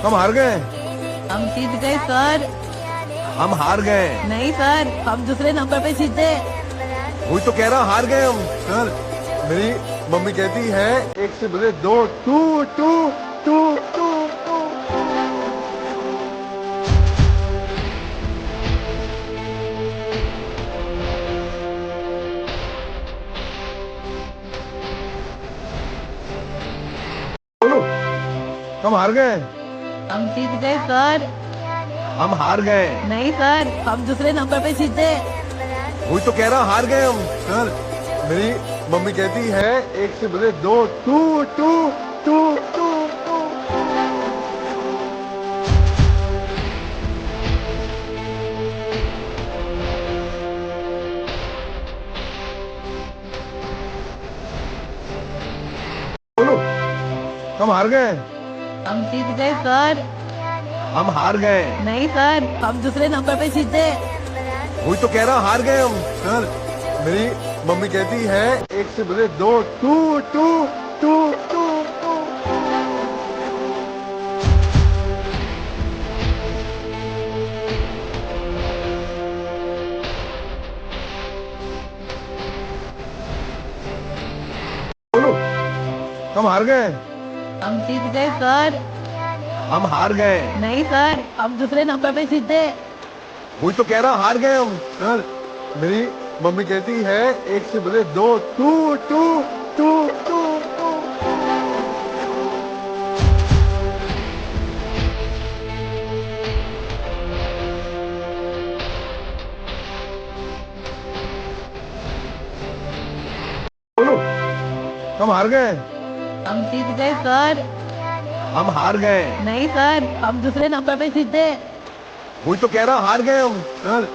हम हार गए। हम जीत गए सर। हम हार गए। नहीं सर, हम दूसरे नंबर पे जीते। वही तो कह रहा, हार गए हम। सर, मेरी मम्मी कहती है एक से बड़े दो। Two two two two two. बोलो, हम हार गए। हम जीत गए सर। हम हार गए। नहीं सर, हम दूसरे नंबर पे जीते। वही तो कह रहा, हार गए हम। सर, मेरी मम्मी कहती है एक से बड़े दो। Two two two two two. बोलो, हम हार गए। हम जीत गए सर। हम हार गए। नहीं सर, हम दूसरे नंबर पे जीते। वही तो कह रहा, हार गए हम। सर, मेरी मम्मी कहती है एक से बड़े दो। Two two two two two. बोलो, हम हार गए। हम जीत गए सर। हम हार गए। नहीं सर, हम दूसरे नंबर पे जीते। वही तो कह रहा, हार गए हम। सर, मेरी मम्मी कहती है एक से बड़े दो। Two two two two two. बोलो, हम हार गए। हम जीत गए सर। हम हार गए। नहीं सर, हम दूसरे नंबर पे जीते। वही तो कह रहा, हार गए हम। सर,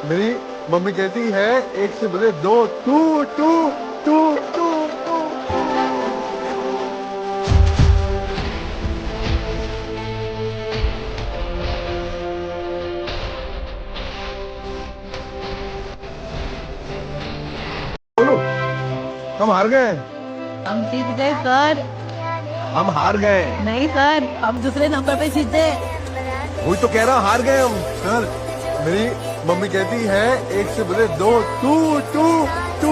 मेरी मम्मी कहती है एक से बड़े दो। Two two two two two. बोलो, हम हार गए। हम जीत गए सर। हम हार गए। नहीं सर, हम दूसरे नंबर पे जीते। वही तो कह रहा, हार गए हम। सर, मेरी मम्मी कहती है एक से बड़े दो। Two two to